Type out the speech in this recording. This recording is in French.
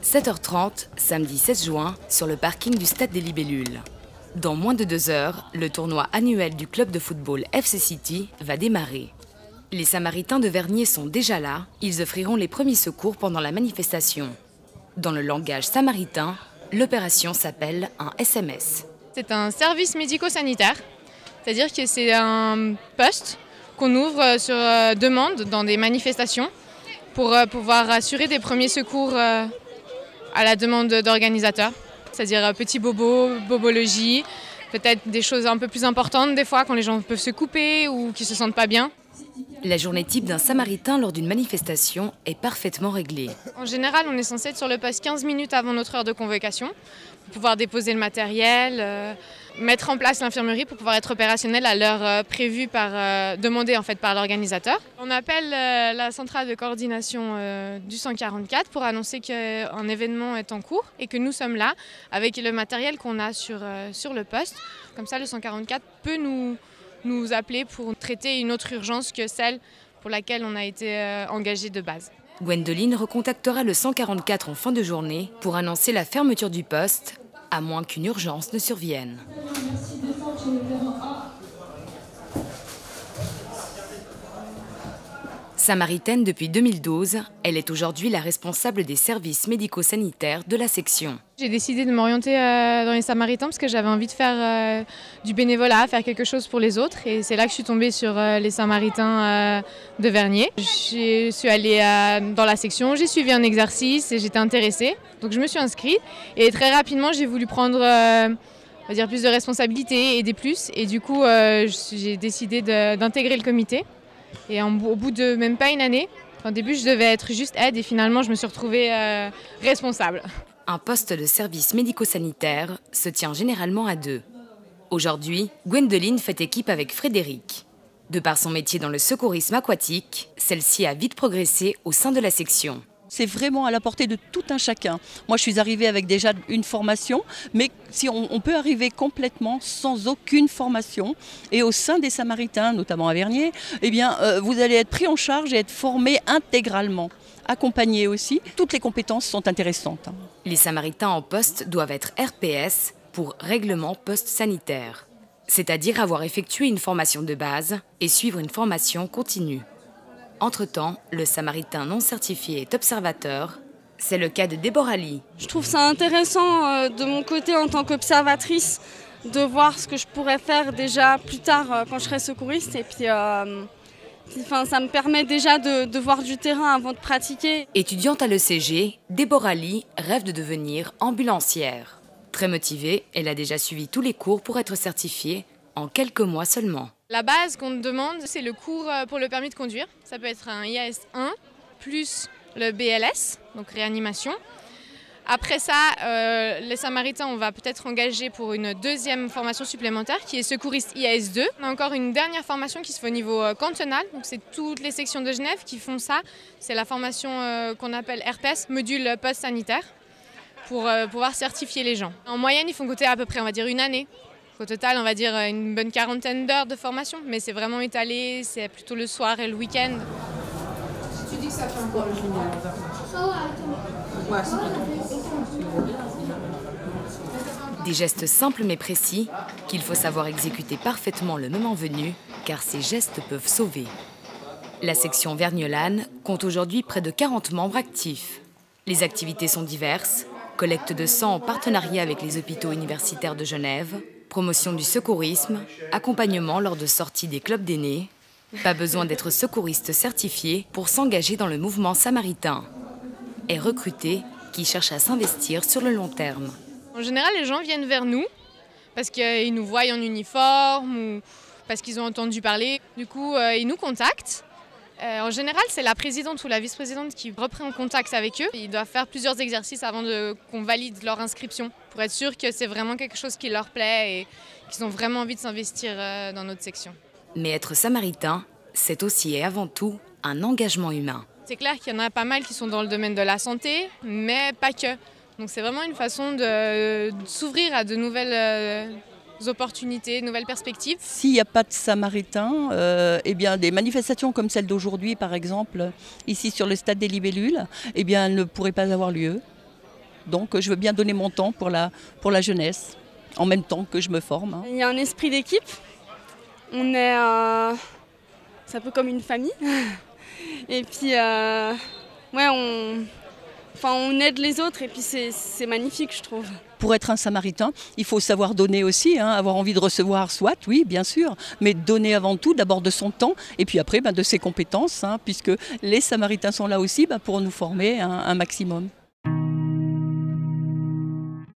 7h30, samedi 16 juin, sur le parking du Stade des Libellules. Dans moins de 2 heures, le tournoi annuel du club de football FC City va démarrer. Les Samaritains de Vernier sont déjà là, ils offriront les premiers secours pendant la manifestation. Dans le langage samaritain, l'opération s'appelle un SMS. C'est un service médico-sanitaire, c'est-à-dire que c'est un poste qu'on ouvre sur demande dans des manifestations pour pouvoir assurer des premiers secours à la demande d'organisateurs, c'est-à-dire petits bobos, bobologie, peut-être des choses un peu plus importantes des fois quand les gens peuvent se couper ou qui ne se sentent pas bien. La journée type d'un Samaritain lors d'une manifestation est parfaitement réglée. En général, on est censé être sur le poste 15 minutes avant notre heure de convocation pour pouvoir déposer le matériel, mettre en place l'infirmerie pour pouvoir être opérationnel à l'heure prévue demandée en fait par l'organisateur. On appelle la centrale de coordination du 144 pour annoncer qu'un événement est en cours et que nous sommes là avec le matériel qu'on a sur le poste. Comme ça, le 144 peut nous appeler pour traiter une autre urgence que celle pour laquelle on a été engagé de base. Gwendoline recontactera le 144 en fin de journée pour annoncer la fermeture du poste, à moins qu'une urgence ne survienne. Samaritaine depuis 2012, elle est aujourd'hui la responsable des services médico-sanitaires de la section. J'ai décidé de m'orienter dans les Samaritains parce que j'avais envie de faire du bénévolat, faire quelque chose pour les autres. Et c'est là que je suis tombée sur les Samaritains de Vernier. Je suis allée dans la section, j'ai suivi un exercice et j'étais intéressée. Donc je me suis inscrite et très rapidement j'ai voulu prendre on va dire plus de responsabilités, aider plus. Et du coup j'ai décidé d'intégrer le comité. Et au bout de même pas une année, au début je devais être juste aide et finalement je me suis retrouvée responsable. Un poste de service médico-sanitaire se tient généralement à 2. Aujourd'hui, Gwendoline fait équipe avec Frédéric. De par son métier dans le secourisme aquatique, celle-ci a vite progressé au sein de la section. C'est vraiment à la portée de tout un chacun. Moi, je suis arrivée avec déjà une formation, mais si on peut arriver complètement sans aucune formation, et au sein des Samaritains, notamment à Vernier, eh bien, vous allez être pris en charge et être formé intégralement. Accompagné aussi, toutes les compétences sont intéressantes. Les Samaritains en poste doivent être RPS pour règlement post-sanitaire, c'est-à-dire avoir effectué une formation de base et suivre une formation continue. Entre-temps, le Samaritain non certifié est observateur. C'est le cas de Déborah Lee. Je trouve ça intéressant de mon côté en tant qu'observatrice de voir ce que je pourrais faire déjà plus tard quand je serai secouriste. Et puis ça me permet déjà de voir du terrain avant de pratiquer. Étudiante à l'ECG, Déborah Lee rêve de devenir ambulancière. Très motivée, elle a déjà suivi tous les cours pour être certifiée en quelques mois seulement. La base qu'on demande, c'est le cours pour le permis de conduire. Ça peut être un IAS 1 plus le BLS, donc réanimation. Après ça, les Samaritains, on va peut-être engager pour une deuxième formation supplémentaire qui est secouriste IAS 2. On a encore une dernière formation qui se fait au niveau cantonal. Donc c'est toutes les sections de Genève qui font ça. C'est la formation qu'on appelle RPS, module post-sanitaire, pour pouvoir certifier les gens. En moyenne, ils font compter à peu près, on va dire, une année. Au total, on va dire une bonne quarantaine d'heures de formation, mais c'est vraiment étalé, c'est plutôt le soir et le week-end. Si tu dis que ça fait encore le final, Des gestes simples mais précis qu'il faut savoir exécuter parfaitement le moment venu, car ces gestes peuvent sauver. La section Vergnolane compte aujourd'hui près de 40 membres actifs. Les activités sont diverses, collecte de sang en partenariat avec les hôpitaux universitaires de Genève, promotion du secourisme, accompagnement lors de sorties des clubs d'aînés. Pas besoin d'être secouriste certifié pour s'engager dans le mouvement samaritain. Et recruter qui cherche à s'investir sur le long terme. En général, les gens viennent vers nous parce qu'ils nous voient en uniforme ou parce qu'ils ont entendu parler. Du coup, ils nous contactent. En général, c'est la présidente ou la vice-présidente qui reprend contact avec eux. Ils doivent faire plusieurs exercices avant qu'on valide leur inscription pour être sûr que c'est vraiment quelque chose qui leur plaît et qu'ils ont vraiment envie de s'investir dans notre section. Mais être samaritain, c'est aussi et avant tout un engagement humain. C'est clair qu'il y en a pas mal qui sont dans le domaine de la santé, mais pas que. Donc c'est vraiment une façon de s'ouvrir à de nouvelles opportunités, de nouvelles perspectives. S'il n'y a pas de Samaritains, eh bien, des manifestations comme celle d'aujourd'hui, par exemple, ici sur le Stade des Libellules, eh bien, ne pourraient pas avoir lieu. Donc je veux bien donner mon temps pour la jeunesse, en même temps que je me forme. Il y a un esprit d'équipe. On est c'est un peu comme une famille. Et puis ouais, on aide les autres et puis c'est magnifique, je trouve. Pour être un samaritain, il faut savoir donner aussi, avoir envie de recevoir, soit, oui, bien sûr, mais donner avant tout, d'abord de son temps, et puis après de ses compétences, puisque les samaritains sont là aussi pour nous former un maximum.